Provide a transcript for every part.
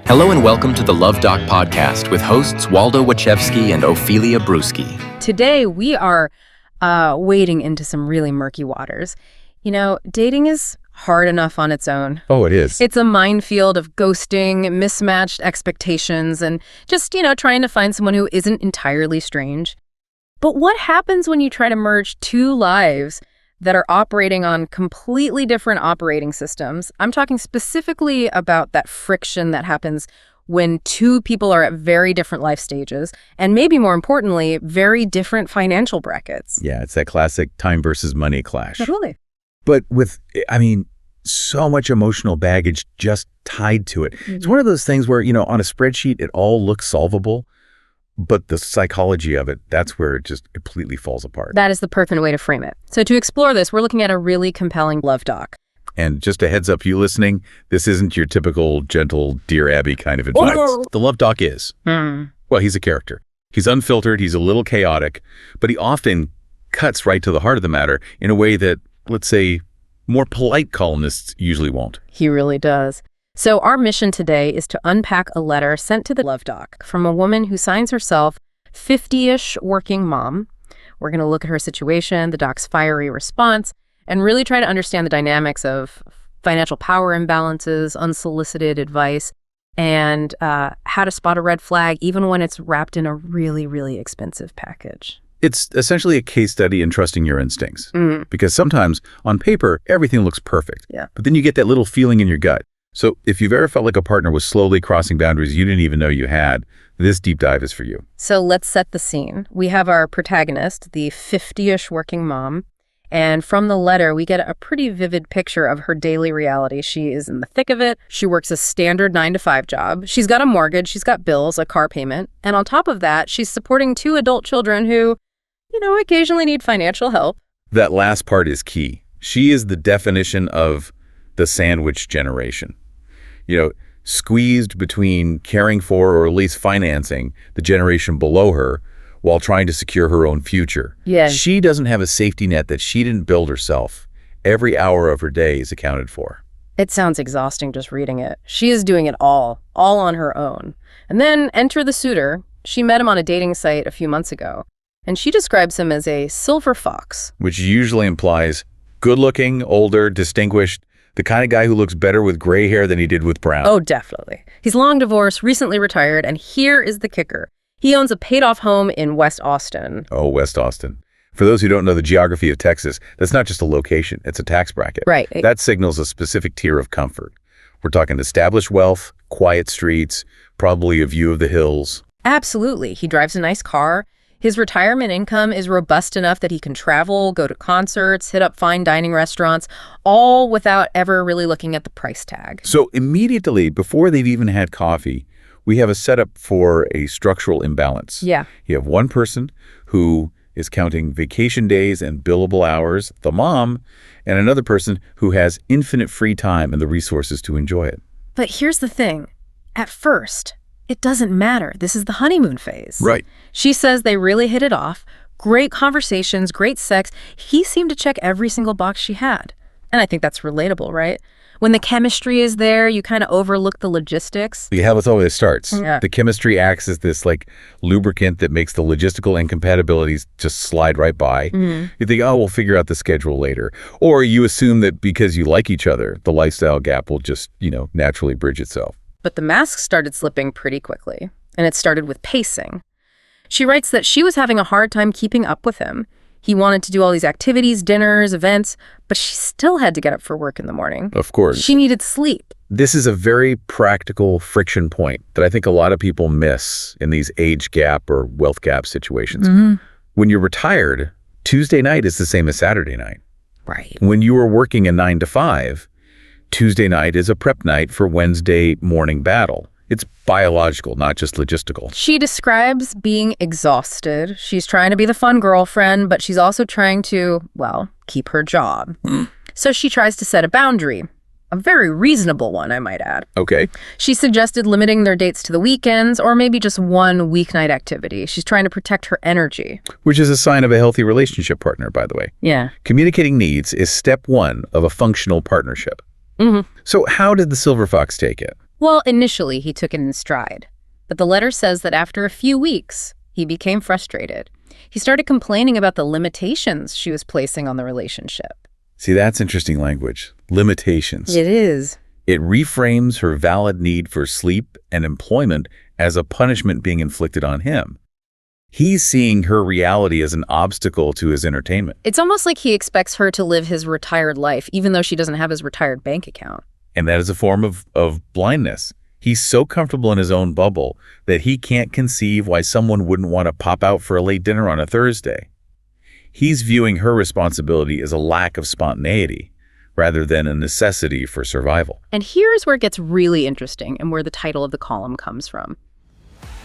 Hello and welcome to the Luv Doc podcast with hosts Waldo Wachewski and Ophelia Bruschi. Today we are wading into some really murky waters. You know, dating is hard enough on its own. Oh, it is. It's a minefield of ghosting, mismatched expectations, and just, trying to find someone who isn't entirely strange. But what happens when you try to merge two lives that are operating on completely different operating systems? I'm talking specifically about that friction that happens when two people are at very different life stages, and maybe more importantly, very different financial brackets. Yeah, it's that classic time versus money clash. Totally. But with, so much emotional baggage just tied to it. Mm-hmm. It's one of those things where, on a spreadsheet, it all looks solvable, but the psychology of it, that's where it just completely falls apart. That is the perfect way to frame it. So to explore this, we're looking at a really compelling Luv Doc. And just a heads up, you listening, this isn't your typical gentle Dear Abby kind of advice. Oh. The Luv Doc is. Well, he's a character. He's unfiltered, he's a little chaotic, but he often cuts right to the heart of the matter in a way that, let's say, more polite columnists usually won't. He really does. So our mission today is to unpack a letter sent to the Luv Doc from a woman who signs herself Fiftyish Working Mom. We're going to look at her situation, the doc's fiery response, and really try to understand the dynamics of financial power imbalances, unsolicited advice, and how to spot a red flag even when it's wrapped in a really, really expensive package. It's essentially a case study in trusting your instincts. Because sometimes, on paper, everything looks perfect. Yeah. But then you get that little feeling in your gut. So if you've ever felt like a partner was slowly crossing boundaries you didn't even know you had, this deep dive is for you. So let's set the scene. We have our protagonist, the Fiftyish Working Mom, and from the letter, we get a pretty vivid picture of her daily reality. She is in the thick of it. She works a standard 9-to-5 job. She's got a mortgage, she's got bills, a car payment, and on top of that, she's supporting 2 adult children who, occasionally need financial help. That last part is key. She is the definition of the sandwich generation. Squeezed between caring for or at least financing the generation below her while trying to secure her own future. Yeah. She doesn't have a safety net that she didn't build herself. Every hour of her day is accounted for. It sounds exhausting just reading it. She is doing it all on her own. And then enter the suitor. She met him on a dating site a few months ago, and she describes him as a silver fox. Which usually implies good-looking, older, distinguished, the kind of guy who looks better with gray hair than he did with brown. Oh, definitely. He's long divorced, recently retired, and here is the kicker. He owns a paid-off home in West Austin. Oh, West Austin. For those who don't know the geography of Texas, that's not just a location, it's a tax bracket. Right. That signals a specific tier of comfort. We're talking established wealth, quiet streets, probably a view of the hills. Absolutely. He drives a nice car. His retirement income is robust enough that he can travel, go to concerts, hit up fine dining restaurants, all without ever really looking at the price tag. So immediately, before they've even had coffee, we have a setup for a structural imbalance. Yeah. You have one person who is counting vacation days and billable hours, the mom, and another person who has infinite free time and the resources to enjoy it. But here's the thing. At first, it doesn't matter. This is the honeymoon phase. Right. She says they really hit it off. Great conversations, great sex. He seemed to check every single box she had. And I think that's relatable, right? When the chemistry is there, you kind of overlook the logistics. Yeah, that's always starts. Yeah. The chemistry acts as this lubricant that makes the logistical incompatibilities just slide right by. You think, oh, we'll figure out the schedule later. Or you assume that because you like each other, the lifestyle gap will just, naturally bridge itself. But the mask started slipping pretty quickly, and it started with pacing. She writes that she was having a hard time keeping up with him. He wanted to do all these activities, dinners, events, but she still had to get up for work in the morning. Of course. She needed sleep. This is a very practical friction point that I think a lot of people miss in these age gap or wealth gap situations. When you're retired, Tuesday night is the same as Saturday night. Right. When you were working a 9-to-5, Tuesday night is a prep night for Wednesday morning battle. It's biological, not just logistical. She describes being exhausted. She's trying to be the fun girlfriend, but she's also trying to, keep her job. So she tries to set a boundary. A very reasonable one, I might add. Okay. She suggested limiting their dates to the weekends or maybe just one weeknight activity. She's trying to protect her energy. Which is a sign of a healthy relationship partner, by the way. Yeah. Communicating needs is step one of a functional partnership. So how did the silver fox take it? Well, initially he took it in stride, but the letter says that after a few weeks, he became frustrated. He started complaining about the limitations she was placing on the relationship. See, that's interesting language. Limitations. It is. It reframes her valid need for sleep and employment as a punishment being inflicted on him. He's seeing her reality as an obstacle to his entertainment. It's almost like he expects her to live his retired life, even though she doesn't have his retired bank account. And that is a form of blindness. He's so comfortable in his own bubble that he can't conceive why someone wouldn't want to pop out for a late dinner on a Thursday. He's viewing her responsibility as a lack of spontaneity rather than a necessity for survival. And here's where it gets really interesting and where the title of the column comes from.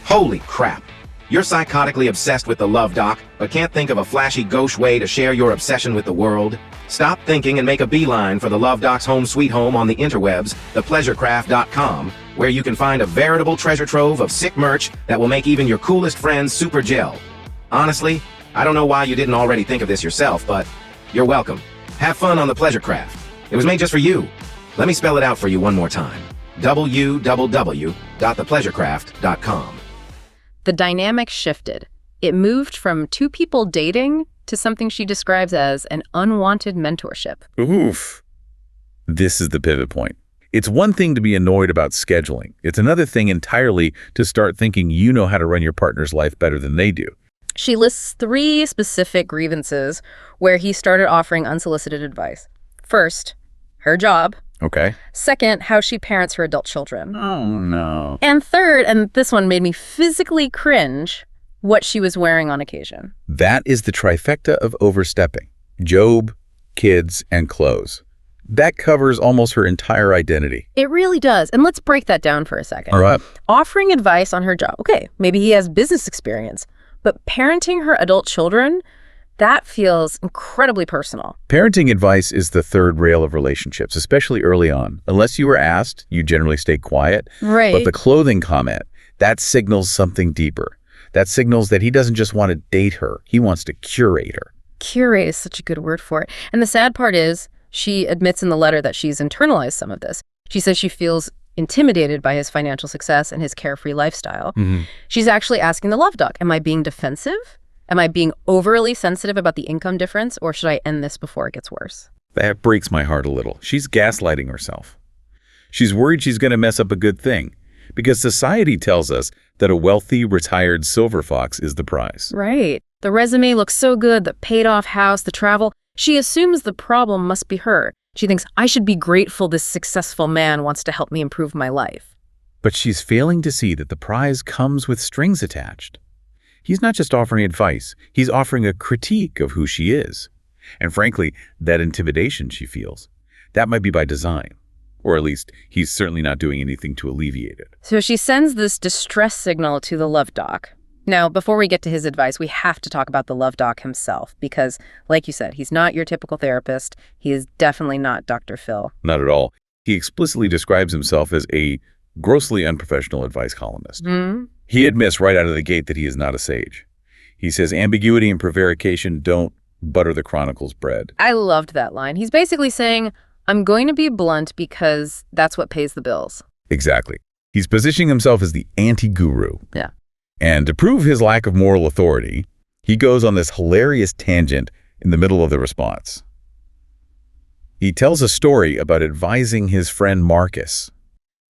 Holy crap! You're psychotically obsessed with the Luv Doc, but can't think of a flashy gauche way to share your obsession with the world? Stop thinking and make a beeline for the Luv Doc's home sweet home on the interwebs, thepleasurecraft.com, where you can find a veritable treasure trove of sick merch that will make even your coolest friends super gel. Honestly, I don't know why you didn't already think of this yourself, but you're welcome. Have fun on the Pleasure Craft. It was made just for you. Let me spell it out for you one more time. www.thepleasurecraft.com. The dynamic shifted. It moved from two people dating to something she describes as an unwanted mentorship. Oof. This is the pivot point. It's one thing to be annoyed about scheduling. It's another thing entirely to start thinking you know how to run your partner's life better than they do. She lists 3 specific grievances where he started offering unsolicited advice. First, her job. Okay. Second, how she parents her adult children. Oh, no. And third, and this one made me physically cringe, what she was wearing on occasion. That is the trifecta of overstepping. Job, kids, and clothes. That covers almost her entire identity. It really does. And let's break that down for a second. All right. Offering advice on her job. Okay, maybe he has business experience, but parenting her adult children, that feels incredibly personal. Parenting advice is the third rail of relationships, especially early on. Unless you were asked, you generally stay quiet. Right. But the clothing comment, that signals something deeper. That signals that he doesn't just want to date her. He wants to curate her. Curate is such a good word for it. And the sad part is, she admits in the letter that she's internalized some of this. She says she feels intimidated by his financial success and his carefree lifestyle. Mm-hmm. She's actually asking the Luv Doc, am I being defensive? Am I being overly sensitive about the income difference, or should I end this before it gets worse? That breaks my heart a little. She's gaslighting herself. She's worried she's going to mess up a good thing because society tells us that a wealthy, retired silver fox is the prize. Right. The resume looks so good, the paid-off house, the travel. She assumes the problem must be her. She thinks, I should be grateful this successful man wants to help me improve my life. But she's failing to see that the prize comes with strings attached. He's not just offering advice, he's offering a critique of who she is. And frankly, that intimidation she feels, that might be by design. Or at least, he's certainly not doing anything to alleviate it. So she sends this distress signal to the Luv Doc. Now, before we get to his advice, we have to talk about the Luv Doc himself because, like you said, he's not your typical therapist. He is definitely not Dr. Phil. Not at all. He explicitly describes himself as a grossly unprofessional advice columnist. Mm-hmm. He admits right out of the gate that he is not a sage. He says ambiguity and prevarication don't butter the Chronicle's bread. I loved that line. He's basically saying, I'm going to be blunt because that's what pays the bills. Exactly. He's positioning himself as the anti-guru. Yeah. And to prove his lack of moral authority, he goes on this hilarious tangent in the middle of the response. He tells a story about advising his friend Marcus.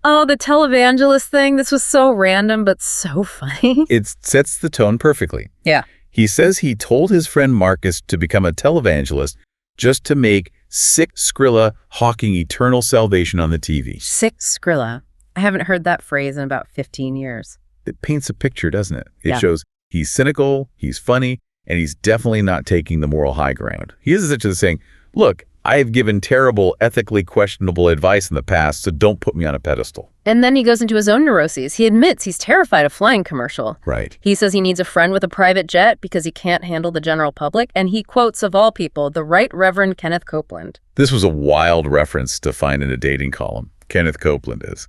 Oh, the televangelist thing. This was so random, but so funny. It sets the tone perfectly. Yeah. He says he told his friend Marcus to become a televangelist just to make sick Skrilla hawking eternal salvation on the TV. Sick Skrilla. I haven't heard that phrase in about 15 years. It paints a picture, doesn't it? It Yeah. shows he's cynical, he's funny, and he's definitely not taking the moral high ground. He is essentially saying, look, I have given terrible, ethically questionable advice in the past, so don't put me on a pedestal. And then he goes into his own neuroses. He admits he's terrified of flying commercial. Right. He says he needs a friend with a private jet because he can't handle the general public. And he quotes, of all people, the Right Reverend Kenneth Copeland. This was a wild reference to find in a dating column. Kenneth Copeland is.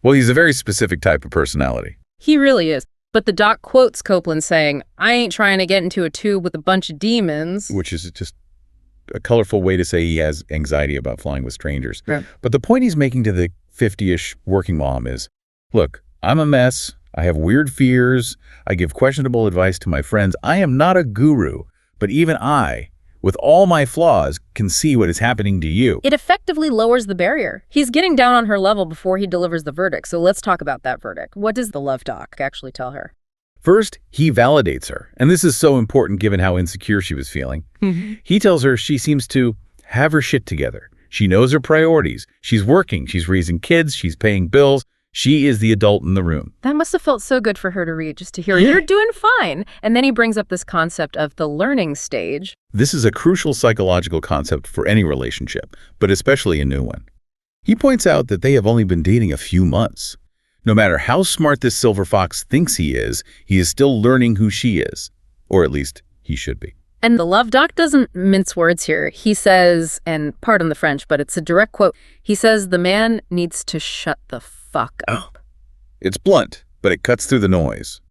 Well, he's a very specific type of personality. He really is. But the doc quotes Copeland saying, I ain't trying to get into a tube with a bunch of demons. Which is just a colorful way to say he has anxiety about flying with strangers. Right. But the point he's making to the Fiftyish Working Mom is, look, I'm a mess. I have weird fears. I give questionable advice to my friends. I am not a guru, but even I, with all my flaws, can see what is happening to you. It effectively lowers the barrier. He's getting down on her level before he delivers the verdict. So let's talk about that verdict. What does the Luv Doc actually tell her? First, he validates her. And this is so important given how insecure she was feeling. He tells her she seems to have her shit together. She knows her priorities. She's working. She's raising kids. She's paying bills. She is the adult in the room. That must have felt so good for her to read, just to hear, you're doing fine. And then he brings up this concept of the learning stage. This is a crucial psychological concept for any relationship, but especially a new one. He points out that they have only been dating a few months. No matter how smart this silver fox thinks he is still learning who she is. Or at least he should be. And the Luv Doc doesn't mince words here. He says, and pardon the French, but it's a direct quote, he says the man needs to shut the fuck up. It's blunt, but it cuts through the noise.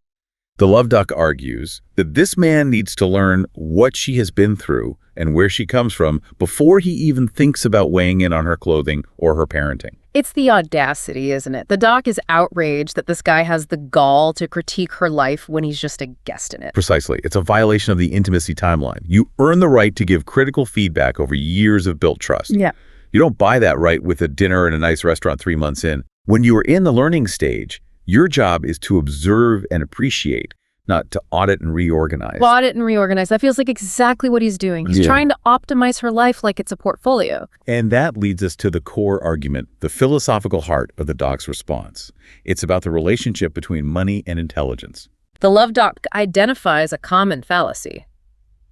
The Luv Doc argues that this man needs to learn what she has been through and where she comes from before he even thinks about weighing in on her clothing or her parenting. It's the audacity, isn't it? The doc is outraged that this guy has the gall to critique her life when he's just a guest in it. Precisely. It's a violation of the intimacy timeline. You earn the right to give critical feedback over years of built trust. Yeah. You don't buy that right with a dinner in a nice restaurant 3 months in. When you are in the learning stage, your job is to observe and appreciate, not to audit and reorganize. Well, audit and reorganize. That feels like exactly what he's doing. He's trying to optimize her life like it's a portfolio. And that leads us to the core argument, the philosophical heart of the doc's response. It's about the relationship between money and intelligence. The Luv Doc identifies a common fallacy.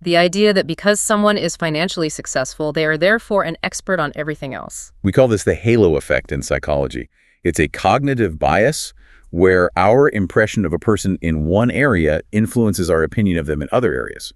The idea that because someone is financially successful, they are therefore an expert on everything else. We call this the halo effect in psychology. It's a cognitive bias where our impression of a person in one area influences our opinion of them in other areas.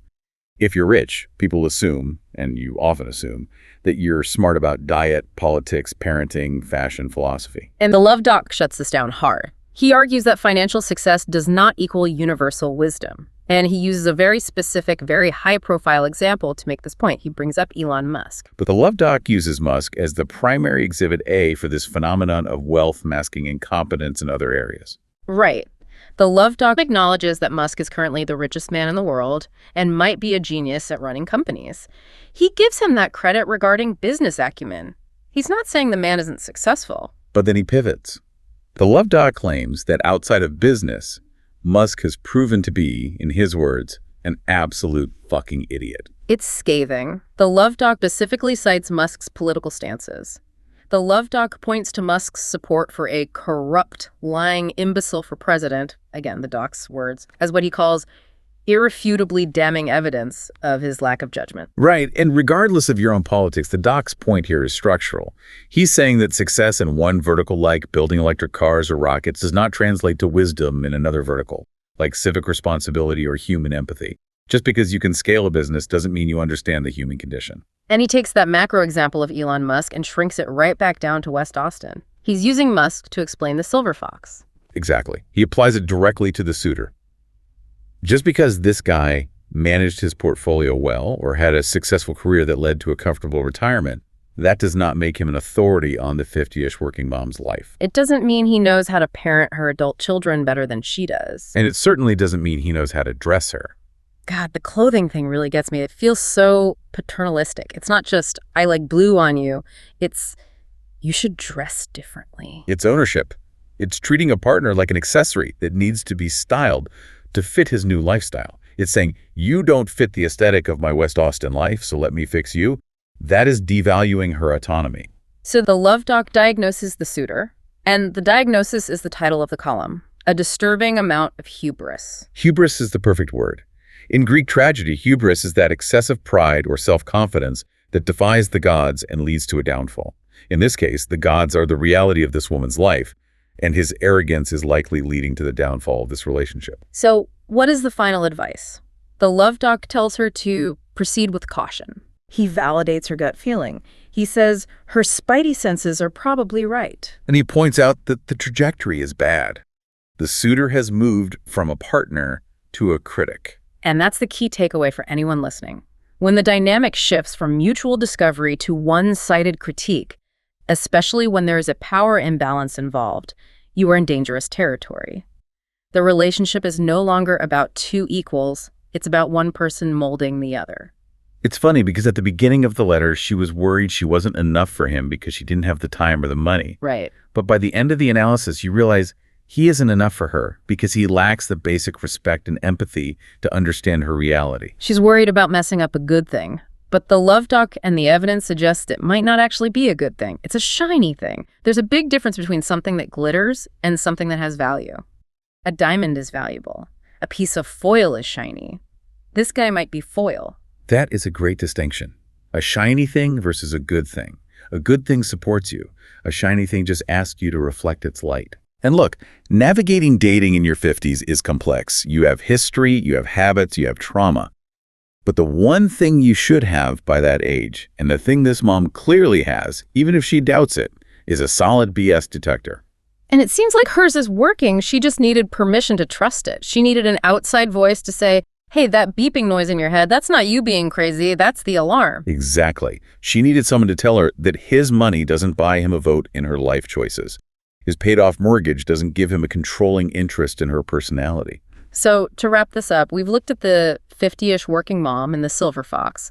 If you're rich, people assume, and you often assume, that you're smart about diet, politics, parenting, fashion, philosophy. And the Luv Doc shuts this down hard. He argues that financial success does not equal universal wisdom. And he uses a very specific, very high-profile example to make this point. He brings up Elon Musk. But the Luv Doc uses Musk as the primary exhibit A for this phenomenon of wealth masking incompetence in other areas. Right. The Luv Doc acknowledges that Musk is currently the richest man in the world and might be a genius at running companies. He gives him that credit regarding business acumen. He's not saying the man isn't successful. But then he pivots. The Luv Doc claims that outside of business, Musk has proven to be, in his words, an absolute fucking idiot. It's scathing. The Luv Doc specifically cites Musk's political stances. The Luv Doc points to Musk's support for a corrupt, lying imbecile for president, again, the doc's words, as what he calls irrefutably damning evidence of his lack of judgment. Right, and regardless of your own politics, the doc's point here is structural. He's saying that success in one vertical, like building electric cars or rockets, does not translate to wisdom in another vertical, like civic responsibility or human empathy. Just because you can scale a business doesn't mean you understand the human condition. And he takes that macro example of Elon Musk and shrinks it right back down to West Austin. He's using Musk to explain the silver fox. Exactly. He applies it directly to the suitor. Just because this guy managed his portfolio well or had a successful career that led to a comfortable retirement, that does not make him an authority on the Fiftyish Working Mom's life. It doesn't mean he knows how to parent her adult children better than she does. And it certainly doesn't mean he knows how to dress her. God, the clothing thing really gets me. It feels so paternalistic. It's not just, I like blue on you. It's, you should dress differently. It's ownership. It's treating a partner like an accessory that needs to be styled to fit his new lifestyle. It's saying, you don't fit the aesthetic of my West Austin life, so let me fix you. That is devaluing her autonomy. So the Luv Doc diagnoses the suitor, and the diagnosis is the title of the column, a disturbing amount of hubris. Hubris is the perfect word. In Greek tragedy, hubris is that excessive pride or self-confidence that defies the gods and leads to a downfall. In this case, the gods are the reality of this woman's life, and his arrogance is likely leading to the downfall of this relationship. So what is the final advice? The Luv Doc tells her to proceed with caution. He validates her gut feeling. He says her spidey senses are probably right. And he points out that the trajectory is bad. The suitor has moved from a partner to a critic. And that's the key takeaway for anyone listening. When the dynamic shifts from mutual discovery to one-sided critique, especially when there is a power imbalance involved, you are in dangerous territory. The relationship is no longer about two equals, it's about one person molding the other. It's funny because at the beginning of the letter, she was worried she wasn't enough for him because she didn't have the time or the money. Right. But by the end of the analysis, you realize he isn't enough for her because he lacks the basic respect and empathy to understand her reality. She's worried about messing up a good thing. But the Luv Doc and the evidence suggests it might not actually be a good thing. It's a shiny thing. There's a big difference between something that glitters and something that has value. A diamond is valuable. A piece of foil is shiny. This guy might be foil. That is a great distinction. A shiny thing versus a good thing. A good thing supports you. A shiny thing just asks you to reflect its light. And look, navigating dating in your 50s is complex. You have history, you have habits, you have trauma. But the one thing you should have by that age, and the thing this mom clearly has, even if she doubts it, is a solid BS detector. And it seems like hers is working. She just needed permission to trust it. She needed an outside voice to say, hey, that beeping noise in your head, that's not you being crazy, that's the alarm. Exactly. She needed someone to tell her that his money doesn't buy him a vote in her life choices. His paid-off mortgage doesn't give him a controlling interest in her personality. So to wrap this up, we've looked at the Fiftyish Working Mom and the Silver Fox.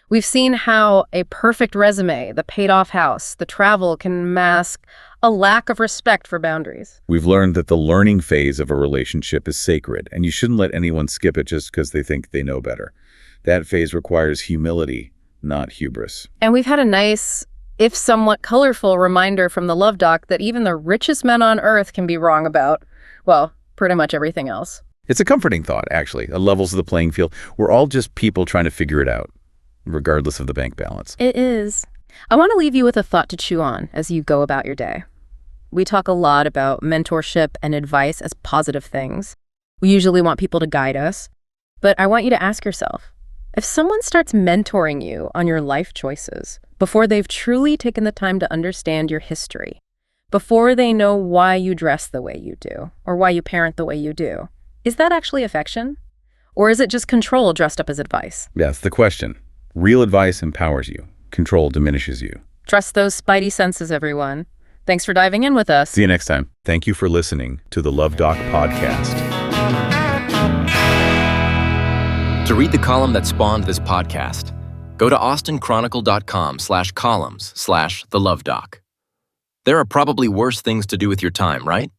We've seen how a perfect resume, the paid-off house, the travel can mask a lack of respect for boundaries. We've learned that the learning phase of a relationship is sacred, and you shouldn't let anyone skip it just because they think they know better. That phase requires humility, not hubris. And we've had a nice, if somewhat colorful, reminder from the Luv Doc that even the richest men on earth can be wrong about, well, pretty much everything else. It's a comforting thought, actually. It levels the playing field. We're all just people trying to figure it out, regardless of the bank balance. It is. I want to leave you with a thought to chew on as you go about your day. We talk a lot about mentorship and advice as positive things. We usually want people to guide us. But I want you to ask yourself, if someone starts mentoring you on your life choices before they've truly taken the time to understand your history, before they know why you dress the way you do or why you parent the way you do, is that actually affection? Or is it just control dressed up as advice? That's the question. Real advice empowers you. Control diminishes you. Trust those spidey senses, everyone. Thanks for diving in with us. See you next time. Thank you for listening to the Luv Doc podcast. To read the column that spawned this podcast, go to austinchronicle.com/columns/the Luv Doc. There are probably worse things to do with your time, right?